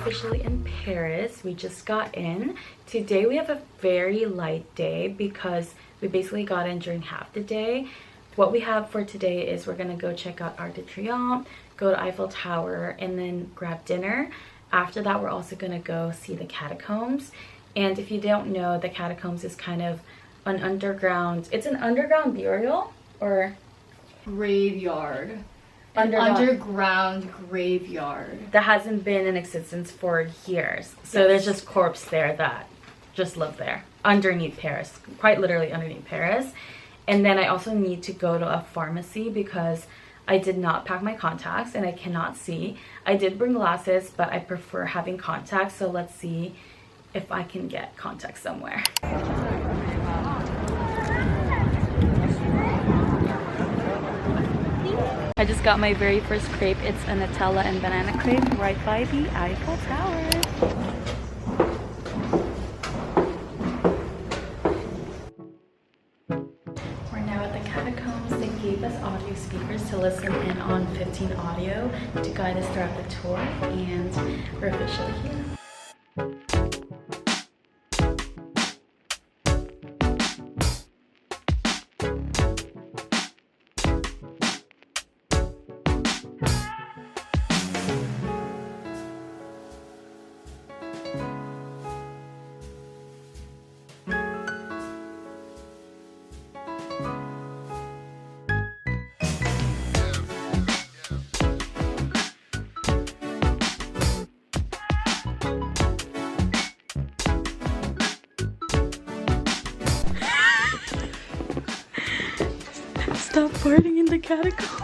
officially in Paris. We just got in. Today we have a very light day because we basically got in during half the day. What we have for today is we're gonna go check out Arc de Triomphe, go to Eiffel Tower, and then grab dinner. After that, we're also gonna go see the Catacombs. And if you don't know, the Catacombs is kind of an underground, it's an underground burial or graveyard. Underground graveyard that hasn't been in existence for years. So there's just corpse there that just live there underneath Paris, quite literally underneath Paris. And then I also need to go to a pharmacy because I did not pack my contacts and I cannot see. I did bring glasses, but I prefer having contacts. So let's see if I can get contacts somewhere. I just got my very first crepe. It's a Nutella and banana crepe right by the Eiffel Tower. We're now at the Catacombs. They gave us audio speakers to listen in on 15 audio to guide us throughout the tour, and we're officially here. Stop farting in the Catacombs.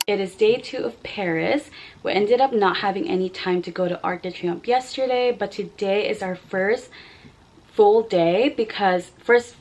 It is day 2 of Paris. We ended up not having any time to go to Arc de Triomphe yesterday, but today is our first full day because first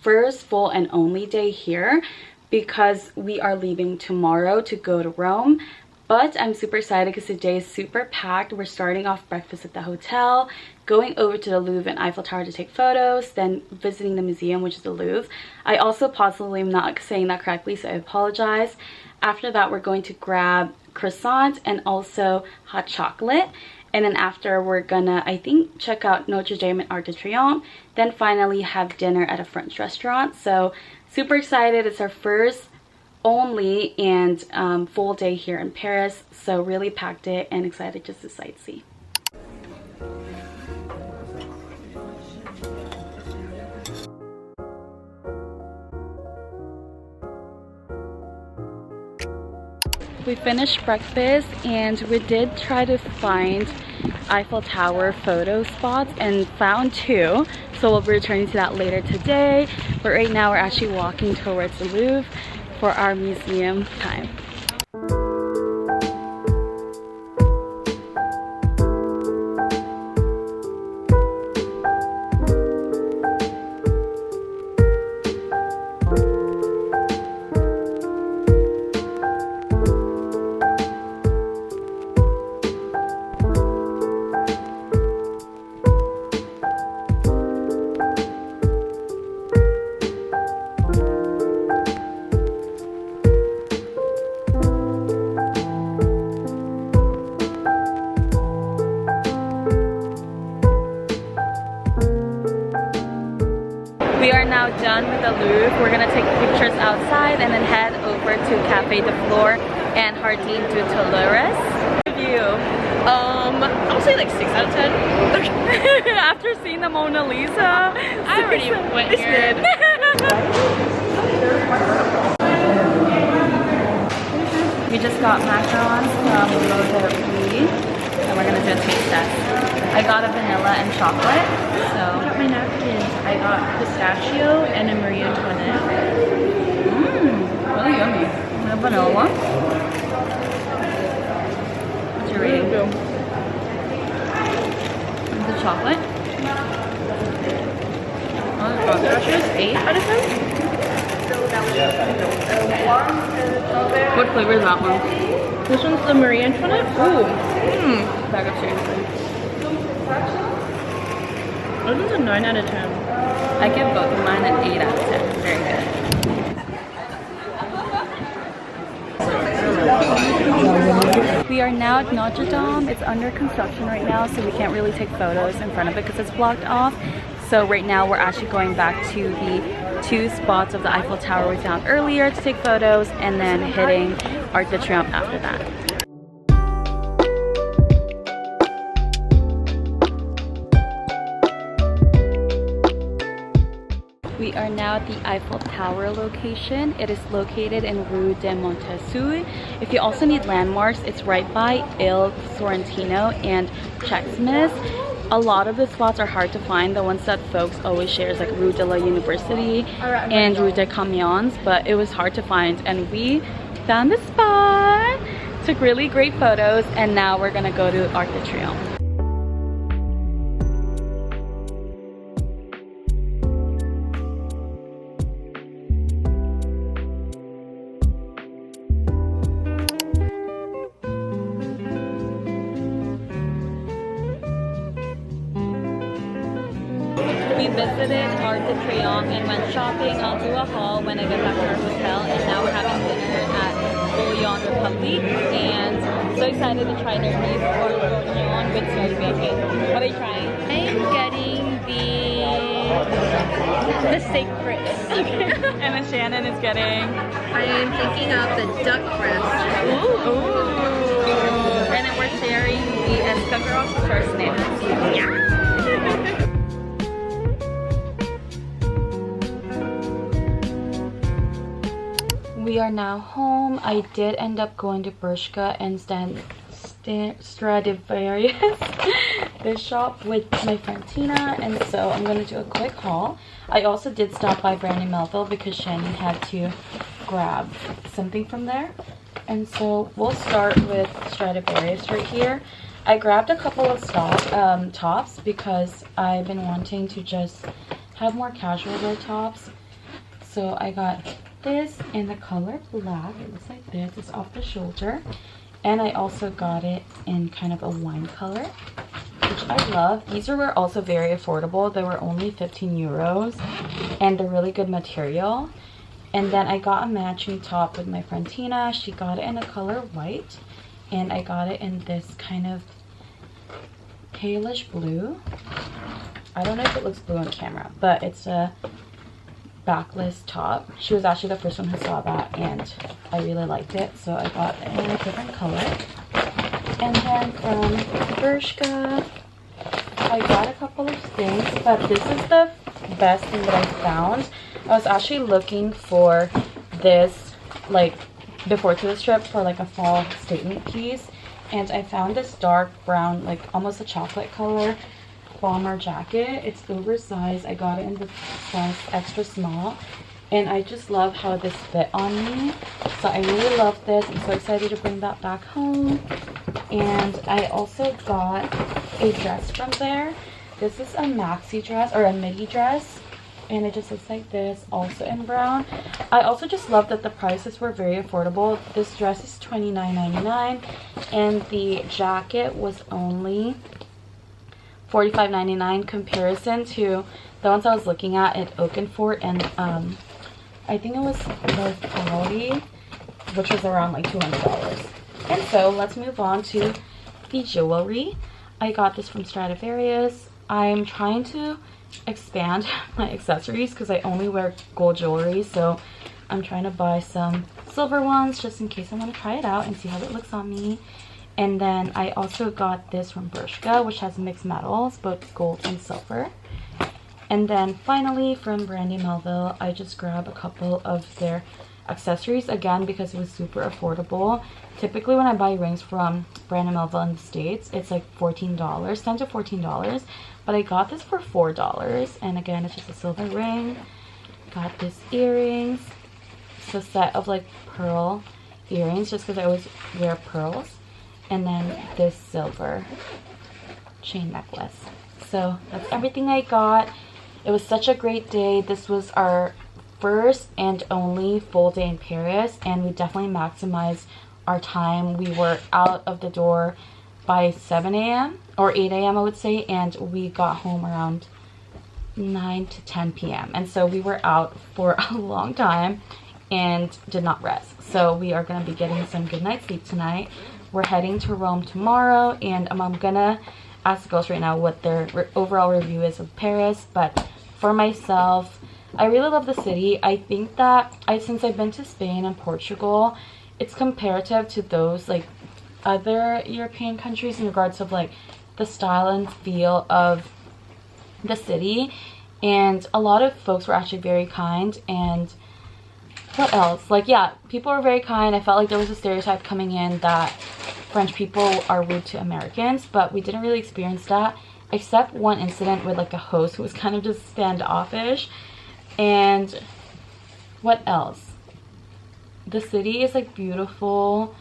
full and only day here because we are leaving tomorrow to go to Rome. But I'm super excited because today is super packed. We're starting off breakfast at the hotel, going over to the Louvre and Eiffel Tower to take photos, then visiting the museum, which is the Louvre. I also possibly am not saying that correctly, so I apologize. After that, we're going to grab croissant and also hot chocolate. And then after, we're gonna, I think, check out Notre Dame and Arc de Triomphe. Then finally have dinner at a French restaurant. So super excited. It's our first only and full day here in Paris. So really packed it and excited just to sightsee. We finished breakfast and we did try to find Eiffel Tower photo spots and found 2. So we'll be returning to that later today. But right now we're actually walking towards the Louvre for our museum time. We are now done with the Louvre. We're gonna take pictures outside and then head over to Café de Flore and Jardin du Toulouse. Review. I'll say like 6 out of 10. After seeing the Mona Lisa, I already went here. We just got macarons from Louvre and we're gonna do a taste test. I got a vanilla and chocolate. So I got my napkins. I got pistachio and a Marie Antoinette. Really yummy. And a vanilla one. What's your rating? And the chocolate. Pistachio is 8 out of 10. What flavor is that one? This one's the Marie Antoinette. Ooh. Bag of seriously. This one's a 9 out of 10. I give both of mine an 8 out of 10. Very good. We are now at Notre Dame. It's under construction right now, so we can't really take photos in front of it because it's blocked off. So right now we're actually going back to the 2 spots of the Eiffel Tower we found earlier to take photos, and then hitting Arc de Triomphe after that. We are now at the Eiffel Tower location. It is located in Rue de Montesquieu. If you also need landmarks, it's right by Il Sorrentino and Checksmith. A lot of the spots are hard to find. The ones that folks always share is like Rue de la University and Rue des Camions, but it was hard to find, and we found the spot. Took really great photos, and now we're gonna go to Arc de Triomphe. We visited Arc de Triomphe and went shopping. I'll do a haul when I get back to our hotel, and now we're having dinner at Bouillon Republic, and so excited to try their beef bourguignon with soy bacon. What are you trying? I'm getting the steak fries. And then Shannon is getting... I am thinking of the duck breast. Ooh. And then we're sharing the escargot first name. Yeah. We are now home. I did end up going to Bershka and Stradivarius, this shop, with my friend Tina, and so I'm going to do a quick haul. I also did stop by Brandy Melville because Shannon had to grab something from there, and so we'll start with Stradivarius right here. I grabbed a couple of tops because I've been wanting to just have more casual wear tops, so I got this in the color black. It looks like this. It's off the shoulder, and I also got it in kind of a wine color, which I love. These were also very affordable. They were only 15 euros, and they're really good material. And then I got a matching top with my friend Tina. She got it in a color white, and I got it in this kind of palish blue. I don't know if it looks blue on camera, but it's a backless top. She was actually the first one who saw that, and I really liked it, so I got it in a different color. And then from Bershka, I got a couple of things, but this is the best thing that I found. I was actually looking for this, like, before to the strip for like a fall statement piece, and I found this dark brown, like almost a chocolate color bomber jacket. It's oversized. I got it in the size extra small, and I just love how this fit on me, so I really love this. I'm so excited to bring that back home. And I also got a dress from there. This is a maxi dress, or a midi dress, and it just looks like this, also in brown. I also just love that the prices were very affordable. This dress is $29.99, and the jacket was only $45.99 comparison to the ones I was looking at Oakenfort, and I think it was the quality, which was around like $200. And so let's move on to the jewelry. I got this from Stradivarius. I'm trying to expand my accessories because I only wear gold jewelry, so I'm trying to buy some silver ones just in case I want to try it out and see how it looks on me. And then I also got this from Bershka, which has mixed metals, both gold and silver. And then finally from Brandy Melville, I just grabbed a couple of their accessories, again because it was super affordable. Typically when I buy rings from Brandy Melville in the States, it's like $14, $10 to $14, but I got this for $4, and again it's just a silver ring. Got this earrings. It's a set of like pearl earrings just because I always wear pearls. And then this silver chain necklace. So that's everything I got. It was such a great day. This was our first and only full day in Paris, and we definitely maximized our time. We were out of the door by 7 a.m. or 8 a.m. I would say, and we got home around 9 to 10 p.m. and so we were out for a long time and did not rest. So we are going to be getting some good night's sleep tonight. We're heading to Rome tomorrow, and I'm gonna ask the girls right now what their overall review is of Paris. But for myself, I really love the city. I think that since I've been to Spain and Portugal, it's comparative to those like other European countries in regards of like the style and feel of the city, and a lot of folks were actually very kind. And what else, like, yeah, people were very kind. I felt like there was a stereotype coming in that French people are rude to Americans, but we didn't really experience that, except one incident with like a host who was kind of just standoffish. And what else, the city is like beautiful,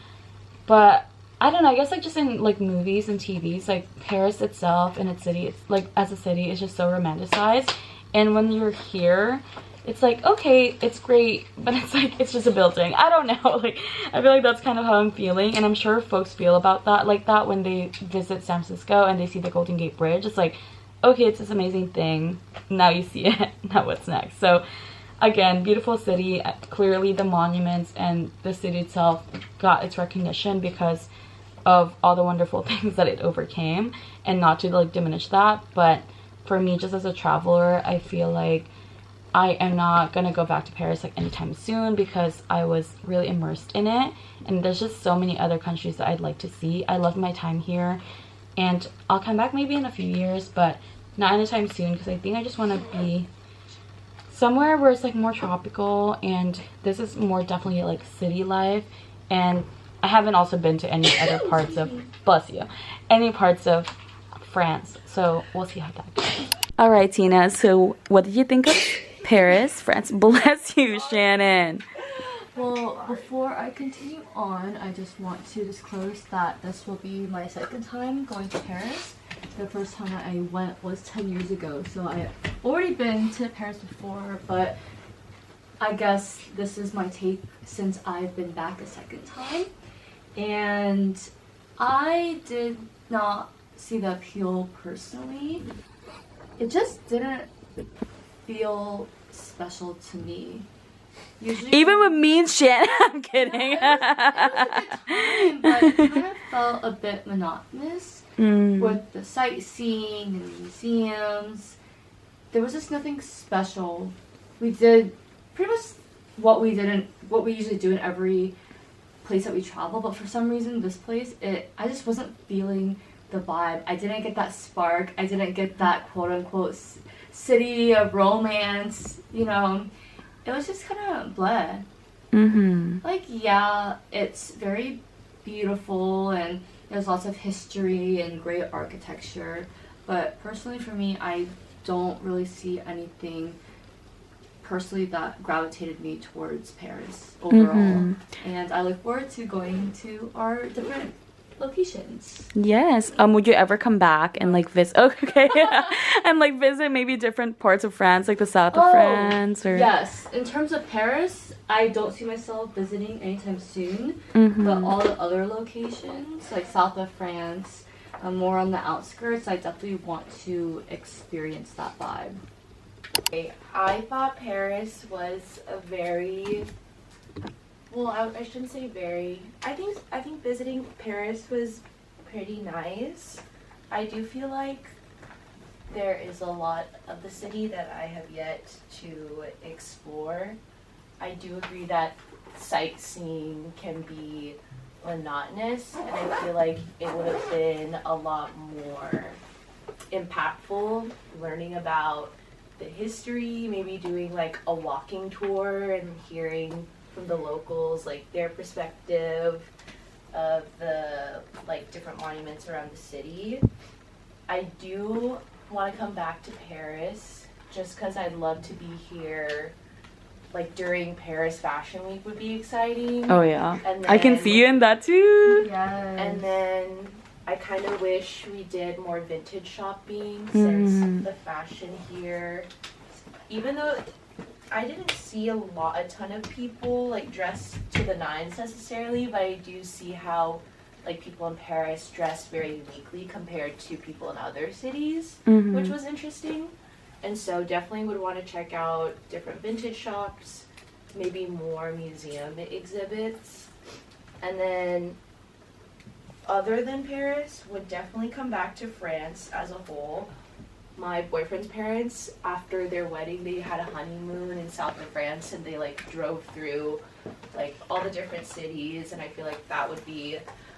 but I don't know, I guess like just in like movies and TVs, like Paris itself and its city, it's like as a city is just so romanticized, and when you're here it's like, okay, it's great, but it's like, it's just a building. I don't know, like I feel like that's kind of how I'm feeling, and I'm sure folks feel about that like that when they visit San Francisco and they see the Golden Gate Bridge. It's like, okay, it's this amazing thing, now you see it, now what's next? So again, beautiful city. Clearly the monuments and the city itself got its recognition because of all the wonderful things that it overcame, and not to like diminish that, but for me, just as a traveler, I feel like I am not gonna go back to Paris like anytime soon because I was really immersed in it, and there's just so many other countries that I'd like to see. I love my time here, and I'll come back maybe in a few years, but not anytime soon, because I think I just want to be somewhere where it's like more tropical, and this is more definitely like city life. And I haven't also been to any other parts of, bless you, any parts of France, so we'll see how that goes. All right, Tina, so what did you think of Paris, France? Bless you, Shannon. Well, before I continue on, I just want to disclose that this will be my second time going to Paris. The first time I went was 10 years ago, so I've already been to Paris before, but I guess this is my take since I've been back a second time. And I did not see the appeal personally. It just didn't feel special to me. Usually, even with me and Shannon, I'm kidding. It was a good time, but it kind of felt a bit monotonous with the sightseeing and the museums. There was just nothing special. We did pretty much what we usually do in every place that we travel, but for some reason this place, I just wasn't feeling the vibe. I didn't get that spark. I didn't get that quote-unquote city of romance, you know. It was just kind of bleh. Like, yeah, it's very beautiful and there's lots of history and great architecture, but personally for me, I don't really see anything personally that gravitated me towards Paris overall. And I look forward to going to our different locations. Yes. Would you ever come back and like visit? Okay. And like visit maybe different parts of France, like the south of France? Or yes. In terms of Paris, I don't see myself visiting anytime soon. But all the other locations, like south of France, more on the outskirts, I definitely want to experience that vibe. I thought Paris was a very, well, I shouldn't say very. I think visiting Paris was pretty nice. I do feel like there is a lot of the city that I have yet to explore. I do agree that sightseeing can be monotonous, and I feel like it would have been a lot more impactful learning about the history, maybe doing like a walking tour and hearing from the locals like their perspective of the like different monuments around the city. I do want to come back to Paris just because I'd love to be here. Like during Paris Fashion Week would be exciting. oh yeah, And I can then- see you in that too. Yes. And then I kind of wish we did more vintage shopping since the fashion here, even though I didn't see a ton of people like dressed to the nines necessarily, but I do see how like people in Paris dress very uniquely compared to people in other cities, which was interesting. And so definitely would want to check out different vintage shops, maybe more museum exhibits. And then other than Paris, would definitely come back to France as a whole. My boyfriend's parents, after their wedding, they had a honeymoon in south of France, and they like drove through like all the different cities, and I feel like that would be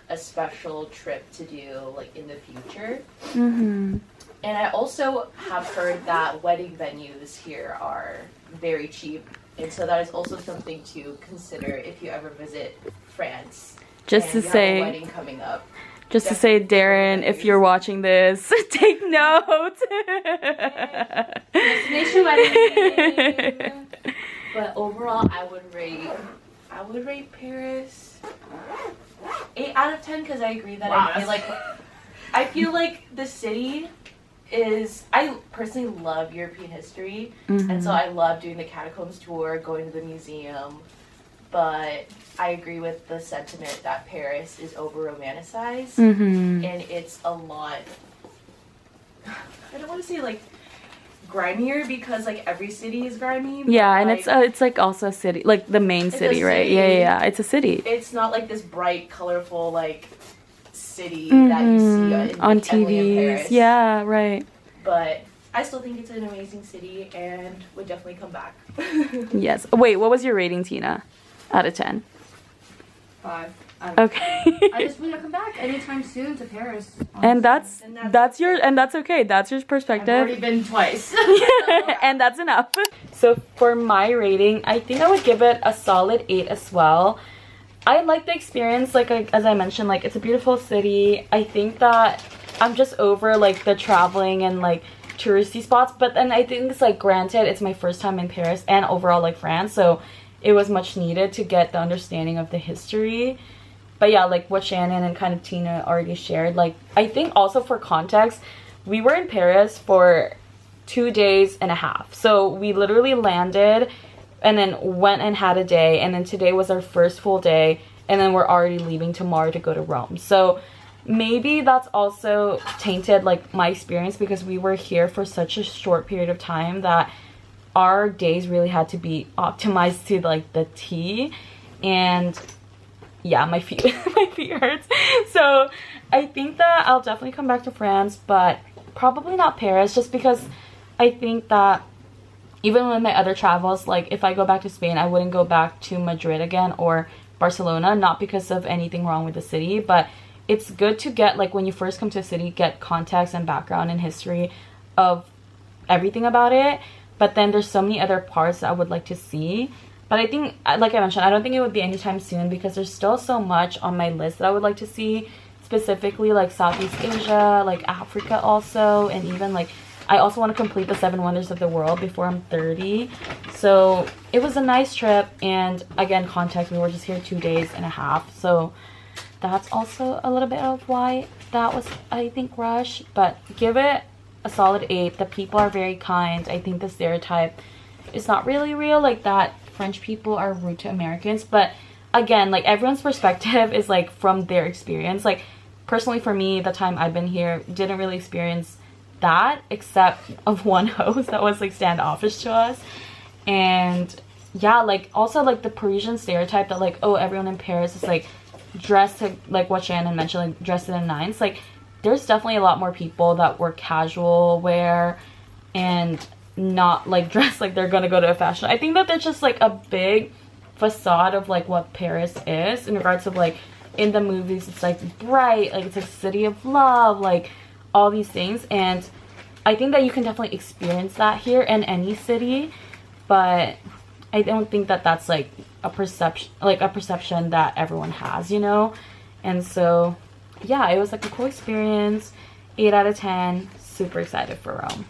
a special trip to do like in the future. And I also have heard that wedding venues here are very cheap, and so that is also something to consider if you ever visit France. Just to say, have a wedding coming up. Just to say, Darren, if you're watching this, take note. Destination wedding. But overall, I would rate Paris 8 out of 10 because I agree that I feel like the city is. I personally love European history, and so I love doing the Catacombs tour, going to the museum. But I agree with the sentiment that Paris is over-romanticized, and it's a lot, I don't want to say like grimier because like every city is grimy. Yeah, and it's like also a city, like the main city, right? Yeah, it's a city. It's not like this bright, colorful like city that you see on like, TVs. Yeah, right. But I still think it's an amazing city and would definitely come back. Yes. Wait, what was your rating, Tina? Out of 10. 5. Okay. I just want to come back anytime soon to Paris. And that's okay. That's your perspective. I've already been twice. And that's enough. So for my rating, I think I would give it a solid 8 as well. I like the experience, like as I mentioned, like it's a beautiful city. I think that I'm just over like the traveling and like touristy spots, but then I think it's like, granted, it's my first time in Paris and overall like France, so it was much needed to get the understanding of the history. But yeah, like what Shannon and kind of Tina already shared, like I think also for context, we were in Paris for 2 days and a half. So we literally landed and then went and had a day, and then today was our first full day, and then we're already leaving tomorrow to go to Rome. So maybe that's also tainted like my experience because we were here for such a short period of time that our days really had to be optimized to like the T. And yeah, my feet hurts. So I think that I'll definitely come back to France, but probably not Paris, just because I think that even with my other travels, like if I go back to Spain, I wouldn't go back to Madrid again or Barcelona, not because of anything wrong with the city, but it's good to get, like when you first come to a city, get context and background and history of everything about it. But then there's so many other parts that I would like to see. But I think, like I mentioned, I don't think it would be anytime soon because there's still so much on my list that I would like to see, specifically like Southeast Asia, like Africa also, and even like I also want to complete the 7 wonders of the world before I'm 30. So it was a nice trip, and again, context, we were just here 2 days and a half, so that's also a little bit of why that was, I think, rushed. But give it a solid 8. The people are very kind. I think the stereotype is not really real, like that French people are rude to Americans, but again, like everyone's perspective is like from their experience. Like personally for me, the time I've been here, didn't really experience that except of one host that was like standoffish to us. And yeah, like also like the Parisian stereotype that like, oh, everyone in Paris is like dressed to, like what Shannon mentioned, like dressed to the nines. Like there's definitely a lot more people that wear casual wear and not like dressed like they're gonna go to a fashion. I think that there's just like a big facade of like what Paris is in regards of like in the movies it's like bright, like it's a city of love, like all these things. And I think that you can definitely experience that here in any city, but I don't think that that's like a perception that everyone has, you know. And so yeah, it was like a cool experience. 8 out of 10. Super excited for Rome.